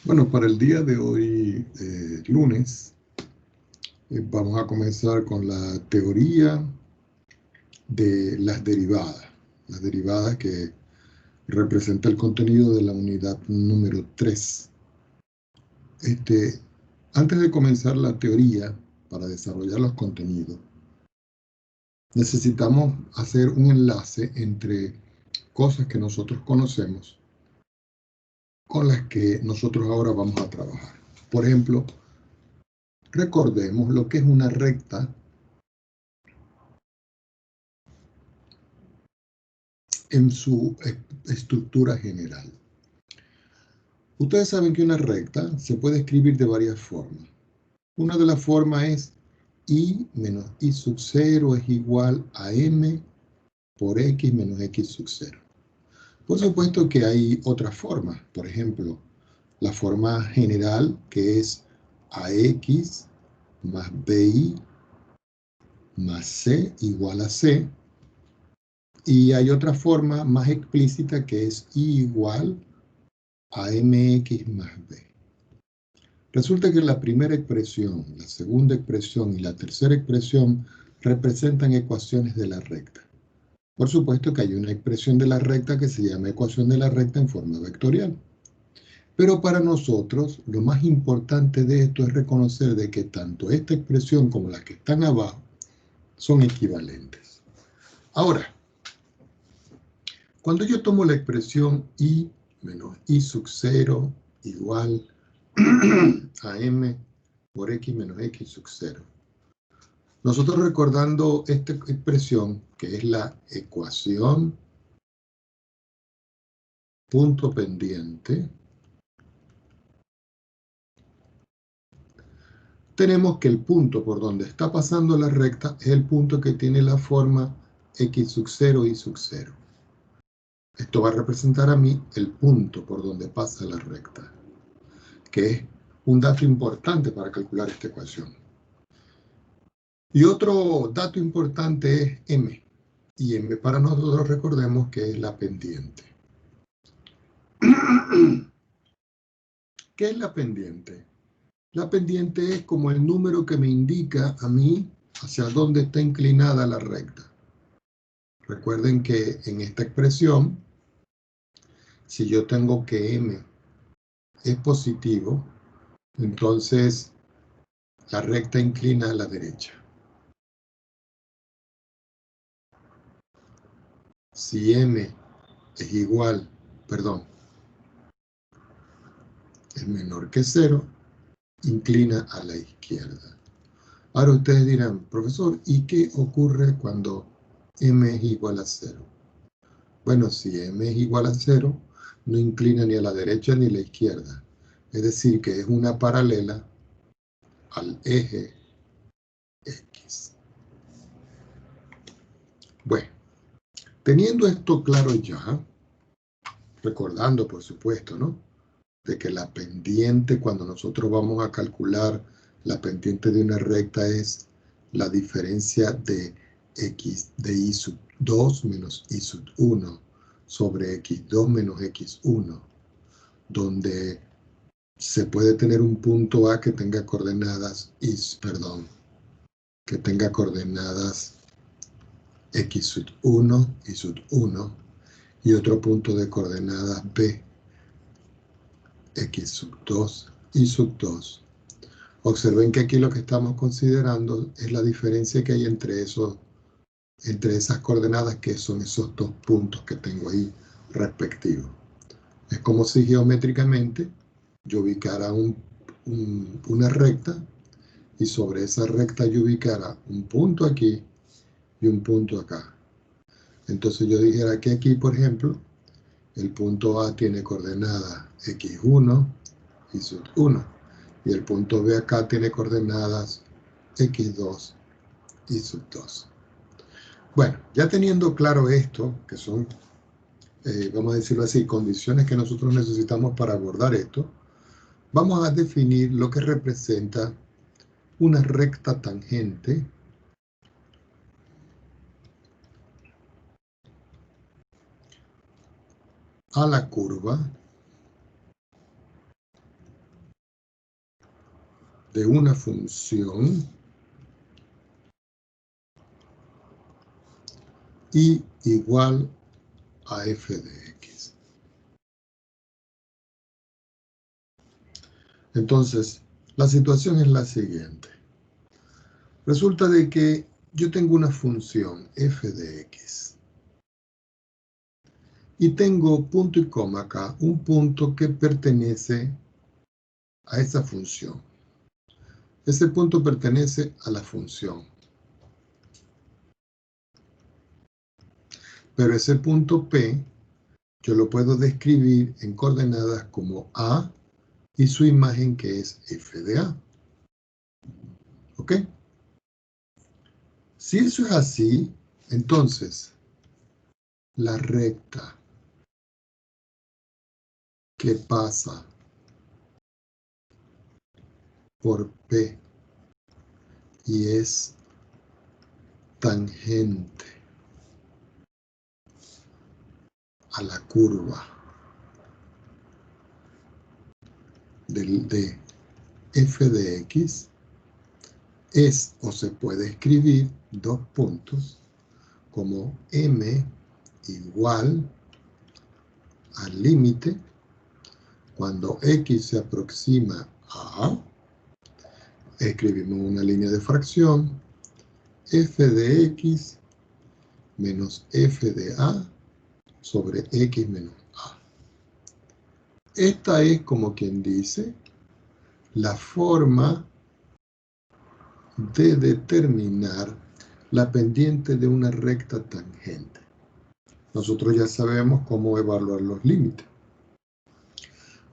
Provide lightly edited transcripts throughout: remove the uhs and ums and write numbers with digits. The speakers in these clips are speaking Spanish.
Bueno, para el día de hoy, lunes, vamos a comenzar con la teoría de las derivadas que representa el contenido de la unidad número 3. Antes de comenzar la teoría, para desarrollar los contenidos, necesitamos hacer un enlace entre cosas que nosotros conocemos con las que nosotros ahora vamos a trabajar. Por ejemplo, recordemos lo que es una recta en su estructura general. Ustedes saben que una recta se puede escribir de varias formas. Una de las formas es I menos I sub 0 es igual a M por X menos X sub 0. Por supuesto que hay otras formas. Por ejemplo, la forma general que es AX más BI más C igual a C. Y hay otra forma más explícita que es I igual a mx más b. Resulta que la primera expresión, la segunda expresión y la tercera expresión representan ecuaciones de la recta. Por supuesto que hay una expresión de la recta que se llama ecuación de la recta en forma vectorial. Pero para nosotros, lo más importante de esto es reconocer de que tanto esta expresión como las que están abajo son equivalentes. Ahora, cuando yo tomo la expresión I menos I sub 0 igual a M por X menos X sub 0. Nosotros recordando esta expresión, que es la ecuación punto pendiente, tenemos que el punto por donde está pasando la recta es el punto que tiene la forma X sub 0 y sub 0. Esto va a representar a mí el punto por donde pasa la recta, que es un dato importante para calcular esta ecuación. Y otro dato importante es M. Y M para nosotros recordemos que es la pendiente. ¿Qué es la pendiente? La pendiente es como el número que me indica a mí hacia dónde está inclinada la recta. Recuerden que en esta expresión, si yo tengo que M es positivo, entonces la recta inclina a la derecha. Si M es igual, es menor que 0, inclina a la izquierda. Ahora ustedes dirán, profesor, ¿y qué ocurre cuando M es igual a 0? Bueno, si M es igual a 0, no inclina ni a la derecha ni a la izquierda. Es decir, que es una paralela al eje X. Bueno, teniendo esto claro ya, recordando, por supuesto, ¿no?, de que la pendiente, cuando nosotros vamos a calcular la pendiente de una recta, es la diferencia de X de I sub 2 menos I sub 1 sobre X2 menos X1, donde se puede tener un punto A que tenga coordenadas que tenga coordenadas X sub 1 y sub 1 y otro punto de coordenadas B, X sub 2 y sub 2. Observen que aquí lo que estamos considerando es la diferencia que hay entre esas coordenadas, que son esos dos puntos que tengo ahí respectivos. Es como si geométricamente yo ubicara una recta y sobre esa recta yo ubicara un punto aquí y un punto acá. Entonces yo dijera que aquí, por ejemplo, el punto A tiene coordenadas X1 y sub 1. Y el punto B acá tiene coordenadas X2 y sub 2. Bueno, ya teniendo claro esto, que son, vamos a decirlo así, condiciones que nosotros necesitamos para abordar esto, vamos a definir lo que representa una recta tangente a la curva de una función y igual a f de x. Entonces, la situación es la siguiente. Resulta de que yo tengo una función f de x y tengo punto y coma acá, un punto que pertenece a esa función. Ese punto pertenece a la función. Pero ese punto P yo lo puedo describir en coordenadas como A y su imagen que es f de A. ¿Ok? Si eso es así, entonces la recta que pasa por P y es tangente a la curva de f de x es o se puede escribir dos puntos como m igual al límite cuando x se aproxima a A, escribimos una línea de fracción f de x menos f de A sobre x menos A. Esta es, como quien dice, la forma de determinar la pendiente de una recta tangente. Nosotros ya sabemos cómo evaluar los límites.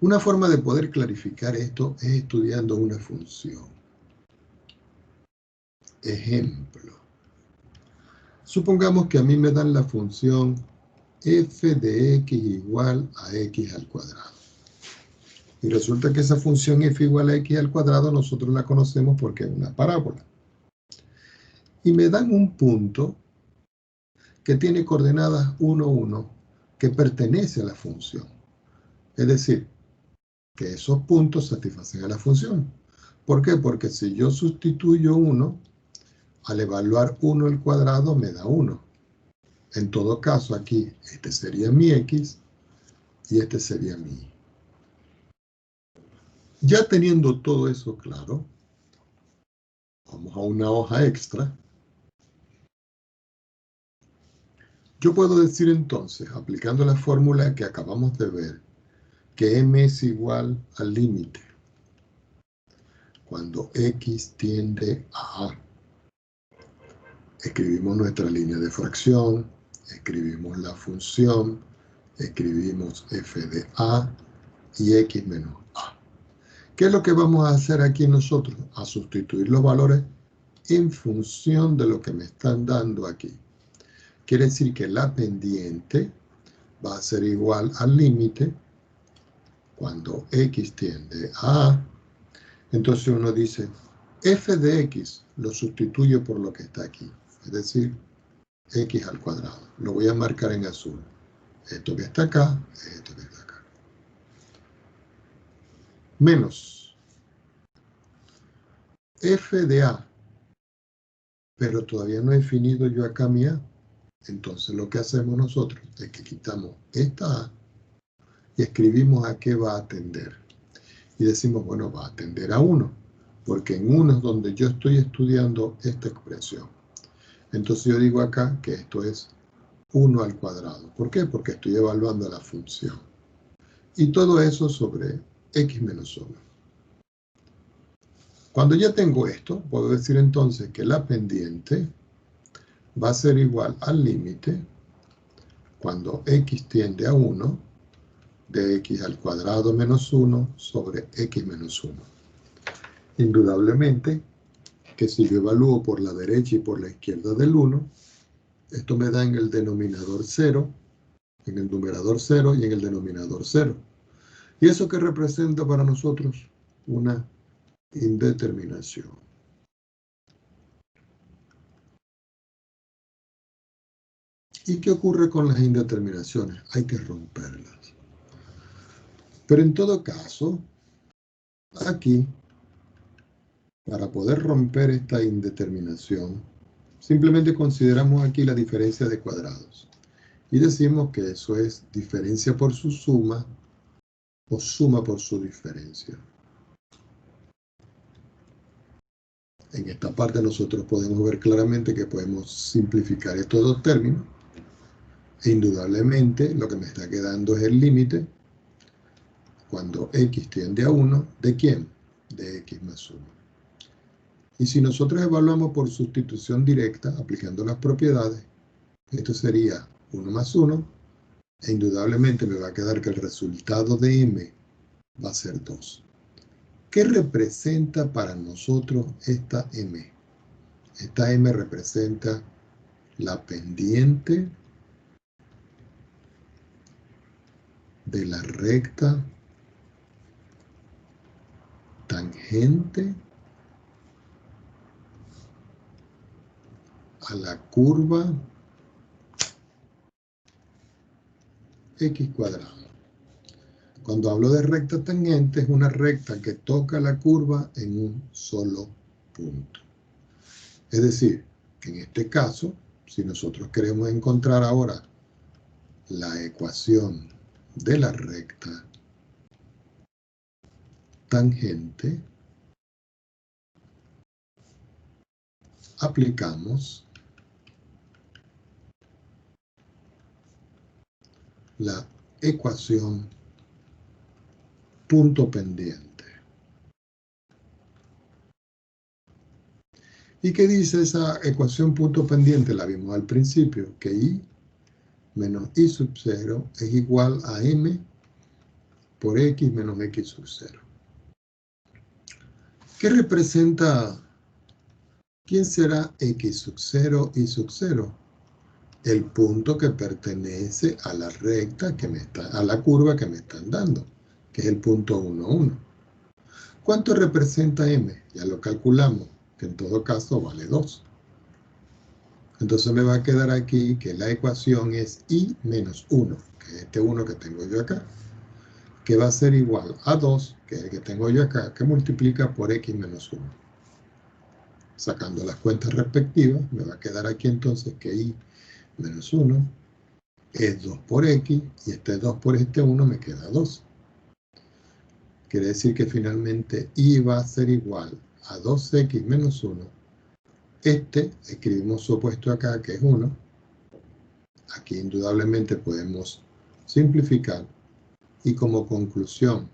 Una forma de poder clarificar esto es estudiando una función. Ejemplo. Supongamos que a mí me dan la función f de x igual a x al cuadrado. Y resulta que esa función f igual a x al cuadrado nosotros la conocemos porque es una parábola. Y me dan un punto que tiene coordenadas 1, 1, que pertenece a la función. Es decir, que esos puntos satisfacen a la función. ¿Por qué? Porque si yo sustituyo 1, al evaluar 1 al cuadrado me da 1. En todo caso, aquí este sería mi x y este sería mi y. Ya teniendo todo eso claro, vamos a una hoja extra. Yo puedo decir entonces, aplicando la fórmula que acabamos de ver, que m es igual al límite cuando x tiende a A. Escribimos nuestra línea de fracción, escribimos la función, escribimos f de A y x menos A. ¿Qué es lo que vamos a hacer aquí nosotros? A sustituir los valores en función de lo que me están dando aquí. Quiere decir que la pendiente va a ser igual al límite cuando x tiende a A. Entonces uno dice, f de x lo sustituyo por lo que está aquí. Es decir, x al cuadrado. Lo voy a marcar en azul. Esto que está acá, esto que está acá. Menos f de A. Pero todavía no he definido yo acá mi A. Entonces lo que hacemos nosotros es que quitamos esta A y escribimos a qué va a tender. Y decimos, bueno, va a tender a 1, porque en 1 es donde yo estoy estudiando esta expresión. Entonces yo digo acá que esto es 1 al cuadrado. ¿Por qué? Porque estoy evaluando la función. Y todo eso sobre x menos 1. Cuando ya tengo esto, puedo decir entonces que la pendiente va a ser igual al límite cuando x tiende a 1 de x al cuadrado menos 1 sobre x menos 1. Indudablemente que si yo evalúo por la derecha y por la izquierda del 1, esto me da en el denominador 0, en el numerador 0 y en el denominador 0. ¿Y eso qué representa para nosotros? Una indeterminación. ¿Y qué ocurre con las indeterminaciones? Hay que romperlas. Pero en todo caso, aquí Para poder romper esta indeterminación, simplemente consideramos aquí la diferencia de cuadrados. Y decimos que eso es diferencia por su suma o suma por su diferencia. En esta parte nosotros podemos ver claramente que podemos simplificar estos dos términos. E indudablemente lo que me está quedando es el límite cuando x tiende a 1, ¿de quién? De x más 1. Y si nosotros evaluamos por sustitución directa, aplicando las propiedades, esto sería 1 más 1, e indudablemente me va a quedar que el resultado de m va a ser 2. ¿Qué representa para nosotros esta m? Esta m representa la pendiente de la recta tangente a la curva x cuadrado. Cuando hablo de recta tangente, es una recta que toca la curva en un solo punto. Es decir, que en este caso, si nosotros queremos encontrar ahora la ecuación de la recta tangente, aplicamos la ecuación punto pendiente. ¿Y qué dice esa ecuación punto pendiente? La vimos al principio, que y menos y sub 0 es igual a m por x menos x sub 0. ¿Qué representa? ¿Quién será x sub 0 y sub 0? El punto que pertenece a la recta que a la curva que me están dando, que es el punto 1, 1. ¿Cuánto representa m? Ya lo calculamos, que en todo caso vale 2. Entonces me va a quedar aquí que la ecuación es y menos 1, que es este 1 que tengo yo acá, que va a ser igual a 2, que es el que tengo yo acá, que multiplica por x menos 1. Sacando las cuentas respectivas, me va a quedar aquí entonces que y menos 1 es 2 por x, y este 2 por este 1 me queda 2. Quiere decir que finalmente y va a ser igual a 2x menos 1. Escribimos su opuesto acá, que es 1. Aquí indudablemente podemos simplificar. Y como conclusión,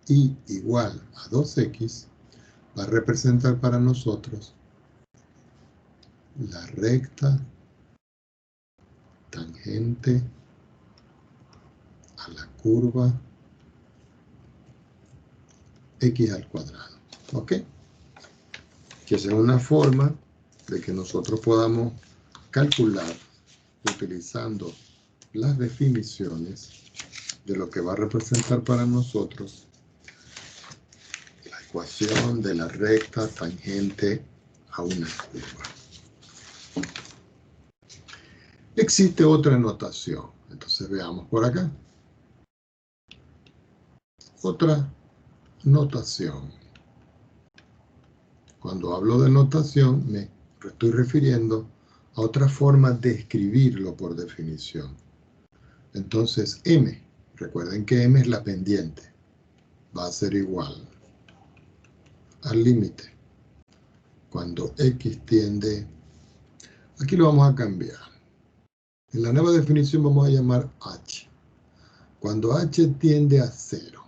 y igual a 2x va a representar para nosotros la recta tangente a la curva x al cuadrado. ¿Ok? Que esa es una forma de que nosotros podamos calcular utilizando las definiciones de lo que va a representar para nosotros la ecuación de la recta tangente a una curva. Existe otra notación. Entonces veamos por acá. Otra notación. Cuando hablo de notación me estoy refiriendo a otra forma de escribirlo por definición. Entonces m, recuerden que m es la pendiente, va a ser igual al límite cuando x tiende, aquí lo vamos a cambiar. En la nueva definición vamos a llamar h. Cuando h tiende a 0.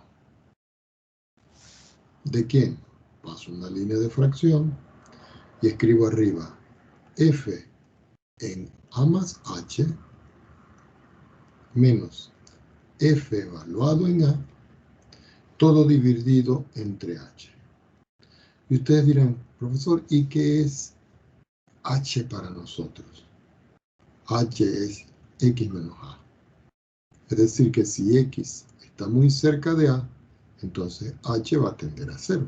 ¿De quién? Paso una línea de fracción y escribo arriba f en a más h menos f evaluado en a, todo dividido entre h. Y ustedes dirán, profesor, ¿y qué es h para nosotros? H es x menos a. Es decir, que si x está muy cerca de a, entonces h va a tender a 0.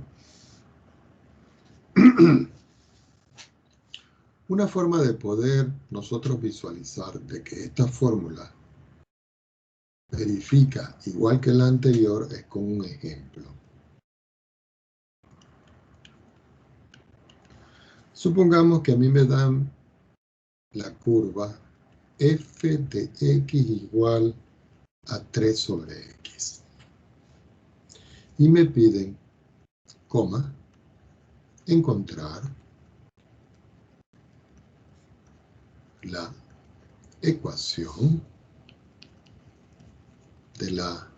Una forma de poder nosotros visualizar de que esta fórmula verifica igual que la anterior es con un ejemplo. Supongamos que a mí me dan la curva f de x igual a 3 sobre x. Y me piden, encontrar la ecuación de la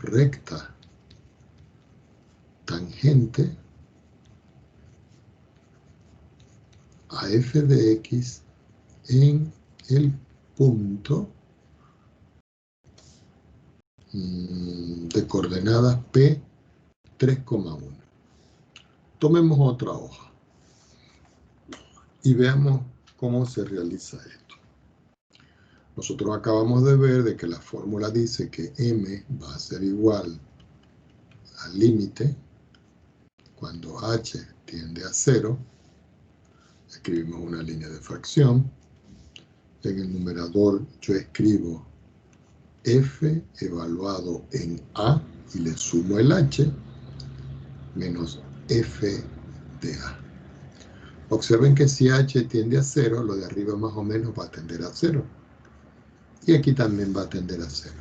recta tangente a f de x en el punto de coordenadas P 3,1. Tomemos otra hoja y veamos cómo se realiza esto. Nosotros acabamos de ver de que la fórmula dice que m va a ser igual al límite cuando h tiende a 0. Escribimos una línea de fracción. En el numerador yo escribo f evaluado en a y le sumo el h menos f de a. Observen que si h tiende a 0, lo de arriba más o menos va a tender a 0. Y aquí también va a tender a 0.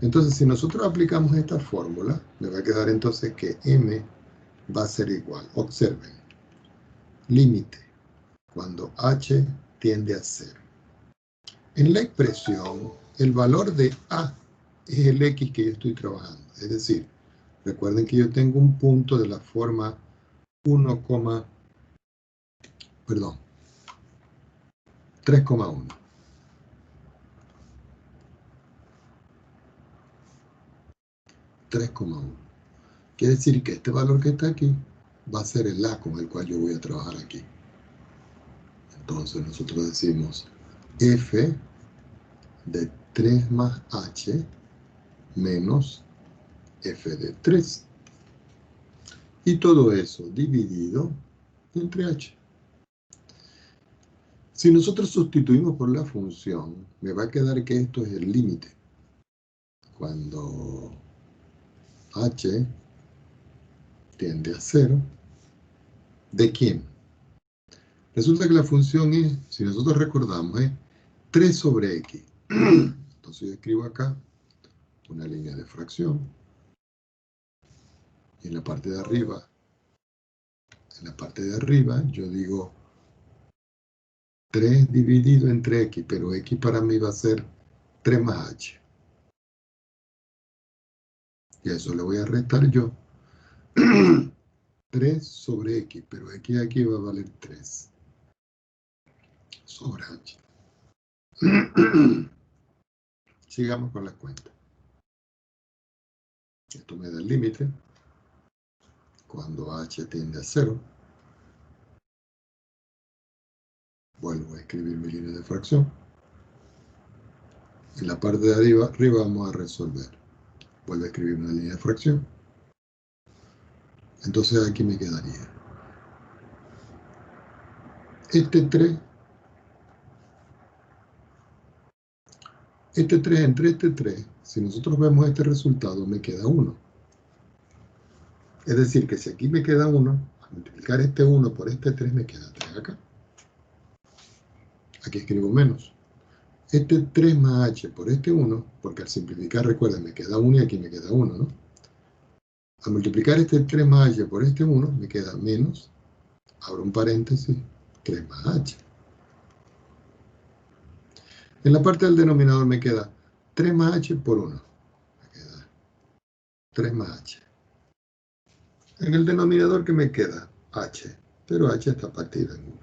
Entonces, si nosotros aplicamos esta fórmula, me va a quedar entonces que m va a ser igual. Observen. Límite cuando h tiende a 0. En la expresión, el valor de a es el x que yo estoy trabajando. Es decir, recuerden que yo tengo un punto de la forma 3,1. 3,1. Quiere decir que este valor que está aquí va a ser el a con el cual yo voy a trabajar aquí. Entonces nosotros decimos f de 3 más h menos f de 3. Y todo eso dividido entre h. Si nosotros sustituimos por la función, me va a quedar que esto es el límite. Cuando h tiende a 0, ¿de quién? Resulta que la función es, si nosotros recordamos, es 3 sobre x. Entonces yo escribo acá una línea de fracción. Y en la parte de arriba, yo digo 3 dividido entre x, pero x para mí va a ser 3 más h. Y a eso le voy a restar yo 3 sobre x, pero x aquí va a valer 3 sobre h. Sigamos con la cuenta. Esto me da el límite cuando h tiende a 0. Vuelvo a escribir mi línea de fracción. En la parte de arriba vamos a resolver. Vuelvo a escribir una línea de fracción. Entonces aquí me quedaría este 3 entre este 3, si nosotros vemos este resultado, me queda 1. Es decir, que si aquí me queda 1, al multiplicar este 1 por este 3, me queda 3 acá. Aquí escribo menos. Este 3 más h por este 1, porque al simplificar, recuerden, me queda 1 y aquí me queda 1, ¿no? Al multiplicar este 3 más h por este 1, me queda menos, abro un paréntesis, 3 más h. En la parte del denominador me queda 3 más h por 1. Me queda 3 más h. En el denominador que me queda h, pero h está partido en 1.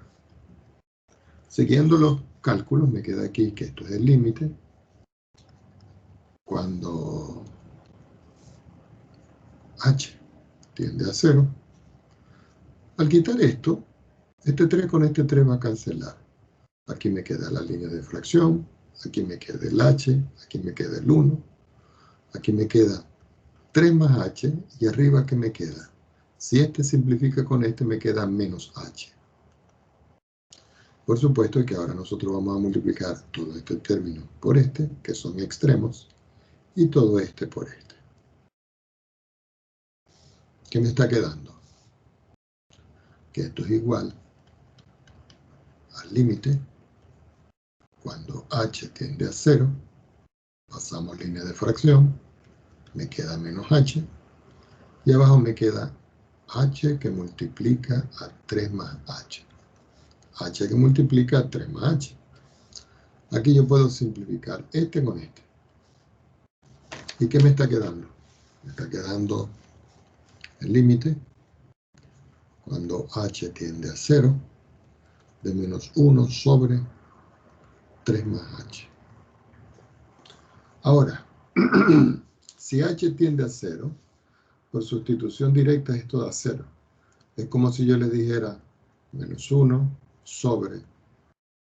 Siguiendo los cálculos, me queda aquí que esto es el límite. Cuando h tiende a 0. Al quitar esto, este 3 con este 3 va a cancelar. Aquí me queda la línea de fracción, aquí me queda el h, aquí me queda el 1, aquí me queda 3 más h, y arriba ¿qué me queda? Si este simplifica con este, me queda menos h. Por supuesto que ahora nosotros vamos a multiplicar todo este término por este, que son extremos, y todo este por este. ¿Qué me está quedando? que esto es igual al límite cuando h tiende a 0, pasamos línea de fracción, me queda menos h, y abajo me queda h que multiplica a 3 más h. H que multiplica a 3 más h. Aquí yo puedo simplificar este con este. ¿Y qué me está quedando? Me está quedando el límite cuando h tiende a 0 de menos 1 sobre 3 más h. Ahora, si h tiende a 0, por sustitución directa esto da 0. Es como si yo le dijera menos 1 sobre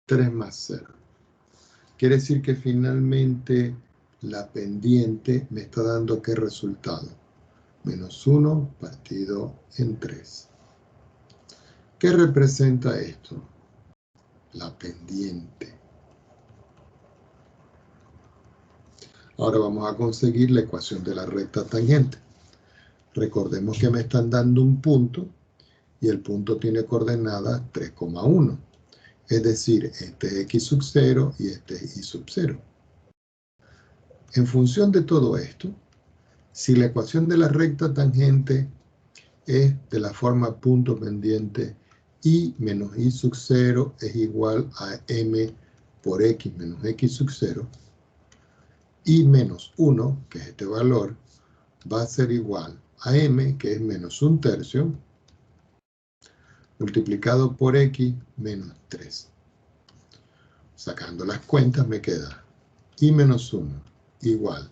3 más 0. Quiere decir que finalmente la pendiente me está dando ¿qué resultado? Menos 1 partido en 3. ¿Qué representa esto? La pendiente. Ahora vamos a conseguir la ecuación de la recta tangente. Recordemos que me están dando un punto y el punto tiene coordenadas 3,1. Es decir, este es x sub 0 y este es y sub 0. En función de todo esto, si la ecuación de la recta tangente es de la forma punto pendiente y menos y sub 0 es igual a m por x menos x sub 0, y menos 1, que es este valor, va a ser igual a m, que es menos 1/3, multiplicado por x menos 3. Sacando las cuentas me queda y menos 1 igual.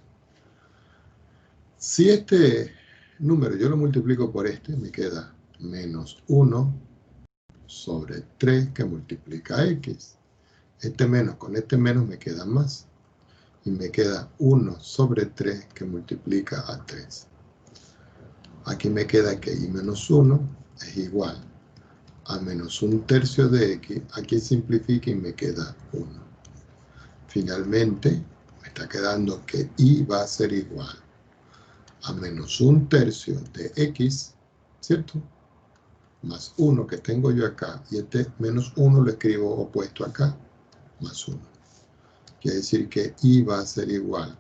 Si este número yo lo multiplico por este, me queda menos 1 sobre 3 que multiplica a x. Este menos con este menos me queda más. Y me queda 1 sobre 3 que multiplica a 3. Aquí me queda que y menos 1 es igual a menos 1/3 de x. Aquí simplifica y me queda 1. Finalmente, me está quedando que y va a ser igual a menos 1/3 de x, ¿cierto? Más 1 que tengo yo acá, y este menos 1 lo escribo opuesto acá, más 1. Quiere decir que y va a ser igual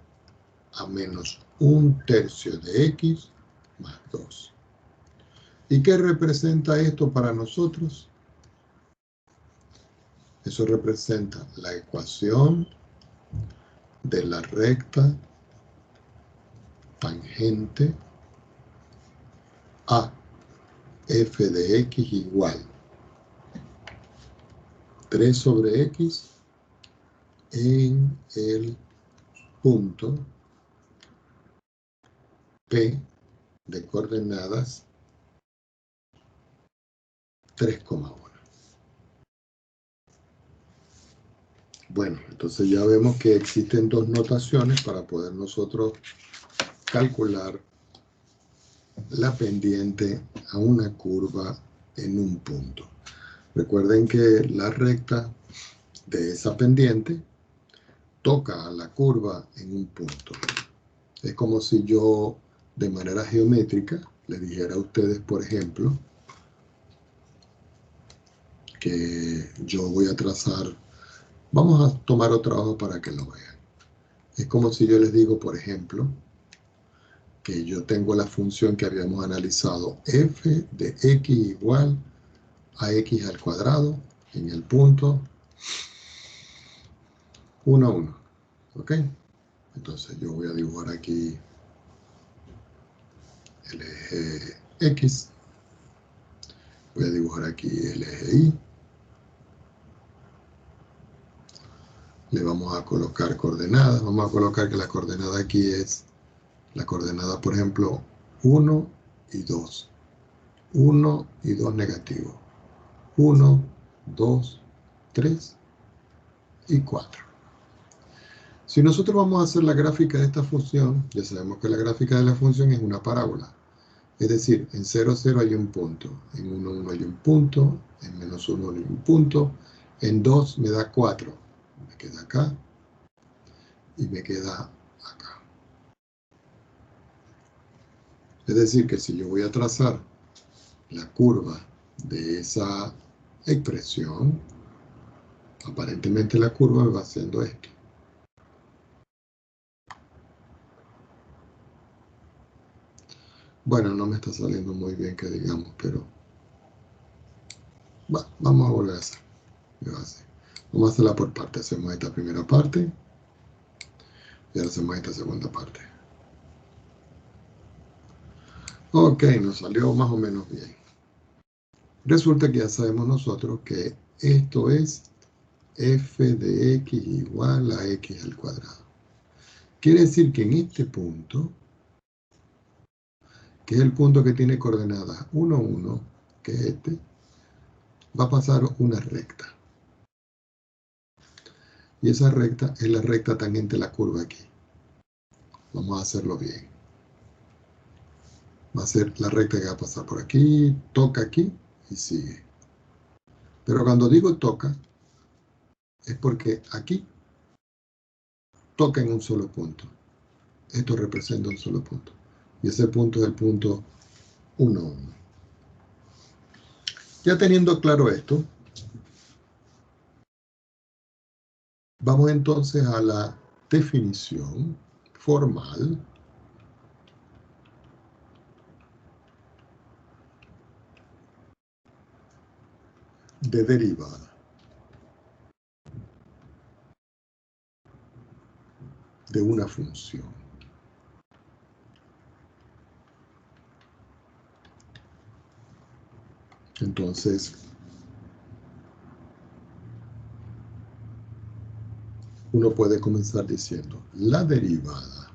a menos 1/3 de x más 2. ¿Y qué representa esto para nosotros? Eso representa la ecuación de la recta tangente a f de x igual 3 sobre x en el punto P de coordenadas 3,1. Bueno, entonces ya vemos que existen dos notaciones para poder nosotros calcular la pendiente a una curva en un punto. Recuerden que la recta de esa pendiente toca a la curva en un punto. Es como si yo, de manera geométrica, le dijera a ustedes, por ejemplo, que yo voy a trazar, vamos a tomar otro hoja para que lo vean. Es como si yo les digo, por ejemplo, que yo tengo la función que habíamos analizado, f de x igual a x al cuadrado en el punto 1, 1. ¿Ok? Entonces yo voy a dibujar aquí el eje x. Voy a dibujar aquí el eje y. Le vamos a colocar coordenadas. Vamos a colocar que la coordenada aquí es la coordenada, por ejemplo, 1 y 2. 1 y 2 negativo. 1, 2, 3 y 4. Si nosotros vamos a hacer la gráfica de esta función, ya sabemos que la gráfica de la función es una parábola. Es decir, en 0, 0 hay un punto, en 1, 1 hay un punto, en menos 1 hay un punto, en 2 me da 4, me queda acá y me queda acá. Es decir, que si yo voy a trazar la curva de esa expresión, aparentemente la curva va haciendo esto. Bueno, no me está saliendo muy bien que digamos, pero vamos a volver a hacer. Vamos a hacerla por parte. Hacemos esta primera parte y ahora hacemos esta segunda parte. Ok, nos salió más o menos bien. Resulta que ya sabemos nosotros que esto es f de x igual a x al cuadrado. Quiere decir que en este punto, que es el punto que tiene coordenadas 1, 1, que es este, va a pasar una recta. Y esa recta es la recta tangente a la curva aquí. Vamos a hacerlo bien. Va a ser la recta que va a pasar por aquí, toca aquí y sigue. Pero cuando digo toca, es porque aquí toca en un solo punto. Esto representa un solo punto. Y ese punto es el punto 1, 1. Ya teniendo claro esto, vamos entonces a la definición formal de derivada de una función. Entonces, uno puede comenzar diciendo la derivada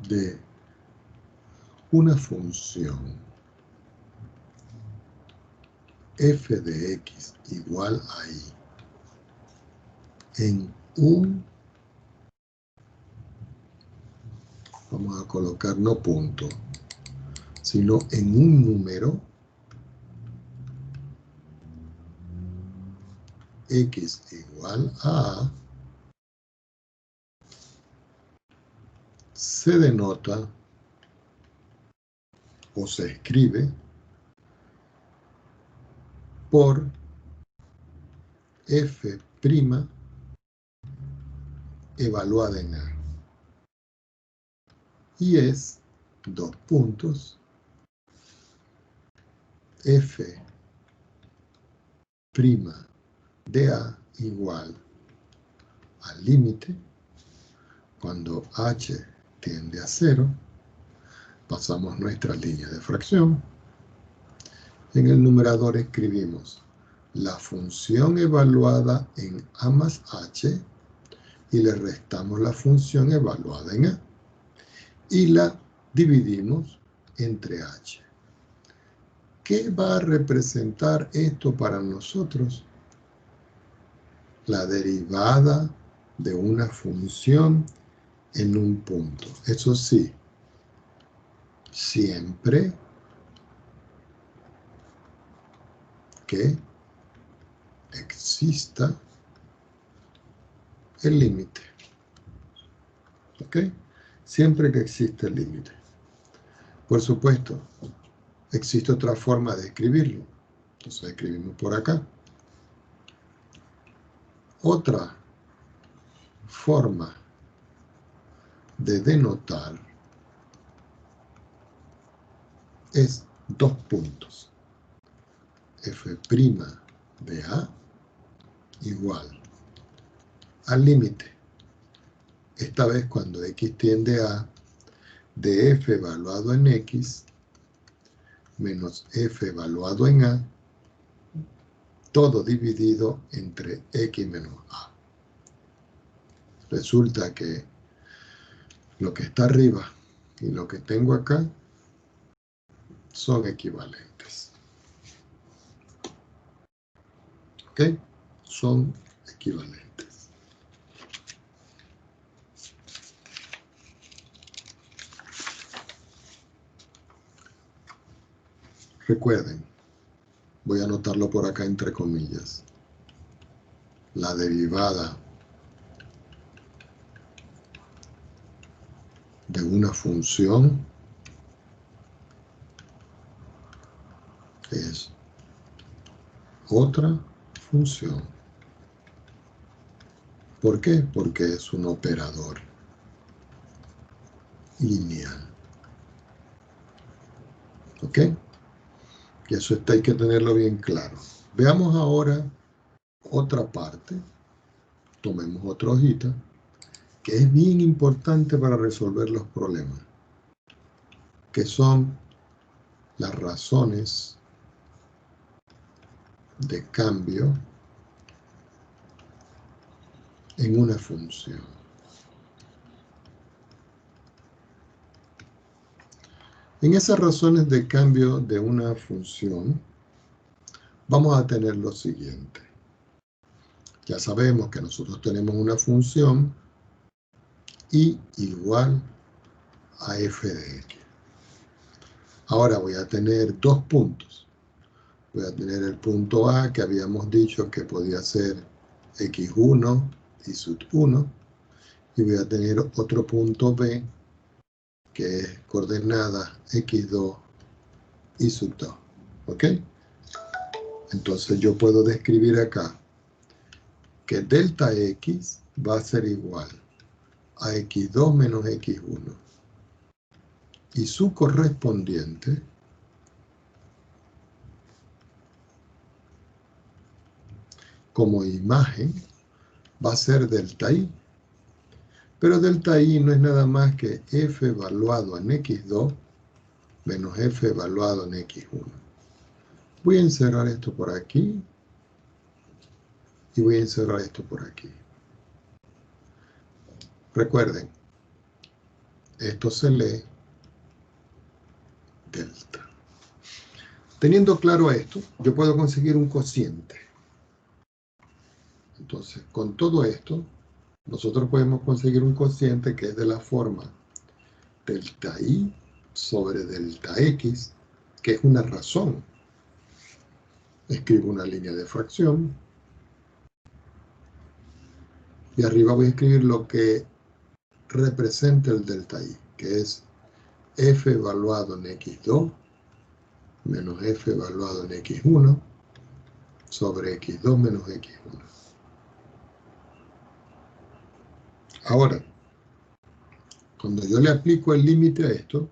de una función f de x igual a y en un, vamos a colocar no punto, sino en un número x igual a, se denota o se escribe por f' evaluada en a. Y es, dos puntos, f' de a igual al límite, cuando h tiende a 0, pasamos nuestra línea de fracción. En el numerador escribimos la función evaluada en a más h y le restamos la función evaluada en a y la dividimos entre h. ¿Qué va a representar esto para nosotros? La derivada de una función en un punto. Eso sí, siempre que exista el límite. ¿Ok? Siempre que exista el límite. Por supuesto, existe otra forma de escribirlo. Entonces escribimos por acá. Otra forma de denotar es dos puntos. F' de a igual al límite. Esta vez cuando x tiende a de f evaluado en x menos f evaluado en a, todo dividido entre x menos a. Resulta que lo que está arriba y lo que tengo acá son equivalentes. ¿Ok? Son equivalentes. Recuerden, voy a anotarlo por acá entre comillas. La derivada de una función es otra función. ¿Por qué? Porque es un operador lineal. ¿Ok? Y eso hay que tenerlo bien claro. Veamos ahora otra parte. Tomemos otra hojita, que es bien importante para resolver los problemas, que son las razones de cambio en una función. En esas razones de cambio de una función, vamos a tener lo siguiente. Ya sabemos que nosotros tenemos una función y igual a f de x. Ahora voy a tener dos puntos. Voy a tener el punto A, que habíamos dicho que podía ser x1 y sub 1. Y voy a tener otro punto B, que es coordenada x2 y sub 2. ¿Ok? Entonces yo puedo describir acá que delta x va a ser igual a x2 menos x1. Y su correspondiente como imagen va a ser delta i. Pero delta i no es nada más que f evaluado en x2 menos f evaluado en x1. Voy a encerrar esto por aquí y voy a encerrar esto por aquí. Recuerden, esto se lee delta. Teniendo claro esto, yo puedo conseguir un cociente. Entonces, con todo esto, nosotros podemos conseguir un cociente que es de la forma delta i sobre delta x, que es una razón. Escribo una línea de fracción y arriba voy a escribir lo que representa el delta i, que es f evaluado en x2 menos f evaluado en x1 sobre x2 menos x1. Ahora, cuando yo le aplico el límite a esto,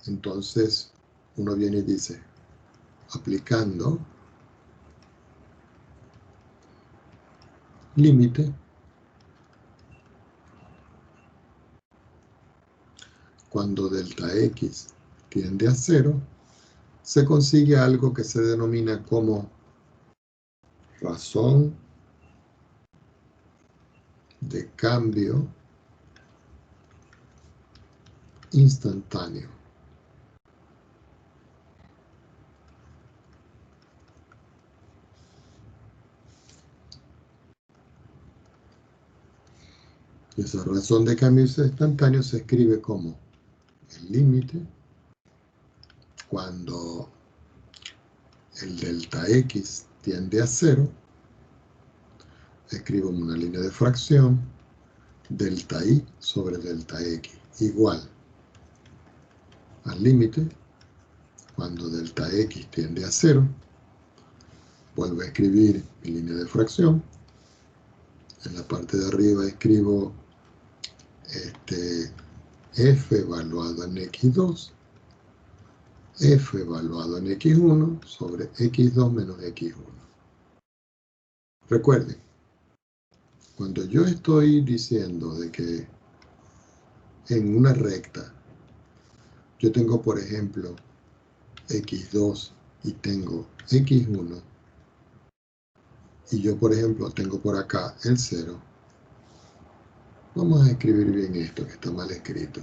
entonces uno viene y dice, aplicando límite, cuando delta x tiende a 0, se consigue algo que se denomina como razón de cambio instantáneo. Y esa razón de cambio instantáneo se escribe como el límite cuando el delta x tiende a 0, escribo una línea de fracción, delta i sobre delta x igual al límite cuando delta x tiende a 0, vuelvo a escribir mi línea de fracción, en la parte de arriba escribo f evaluado en x2, f evaluado en x1 sobre x2 menos x1. Recuerden, cuando yo estoy diciendo de que en una recta yo tengo, por ejemplo, x2 y tengo x1, y yo, por ejemplo, tengo por acá el 0, vamos a escribir bien esto, que está mal escrito.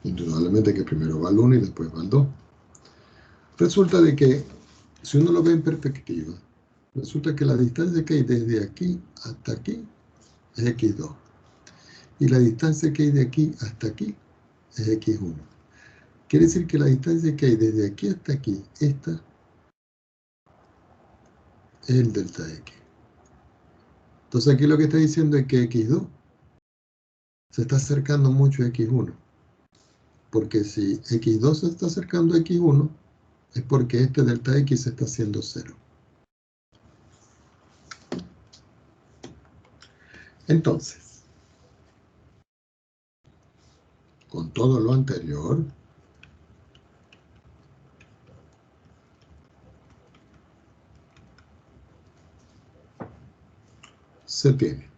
Indudablemente que primero va el 1 y después va el 2. Resulta de que, si uno lo ve en perspectiva, resulta que la distancia que hay desde aquí hasta aquí es x2. Y la distancia que hay de aquí hasta aquí es x1. Quiere decir que la distancia que hay desde aquí hasta aquí, esta, es el delta x. Entonces aquí lo que está diciendo es que x2 se está acercando mucho a x1. Porque si x2 se está acercando a x1, es porque este delta x está haciendo 0. Entonces, con todo lo anterior, se tiene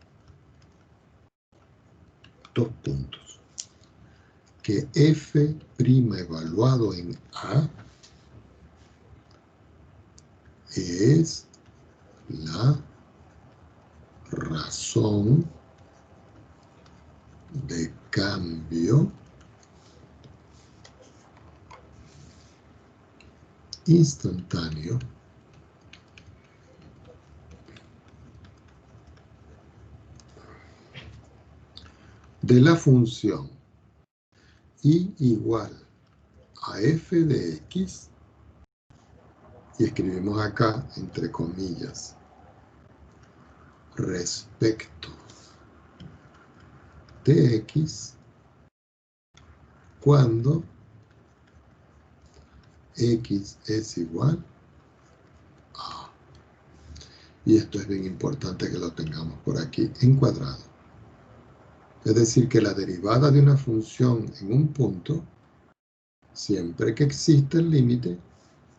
2 puntos. Que f' evaluado en A es la razón de cambio instantáneo de la función y igual a f de x, y escribimos acá, entre comillas, respecto de x, cuando x es igual a. Y esto es bien importante que lo tengamos por aquí encuadrado. Es decir, que la derivada de una función en un punto, siempre que exista el límite,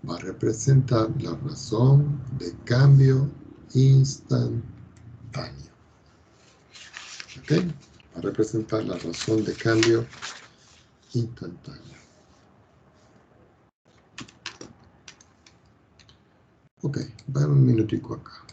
va a representar la razón de cambio instantáneo. ¿Ok? Va a representar la razón de cambio instantáneo. Ok, va un minutico acá.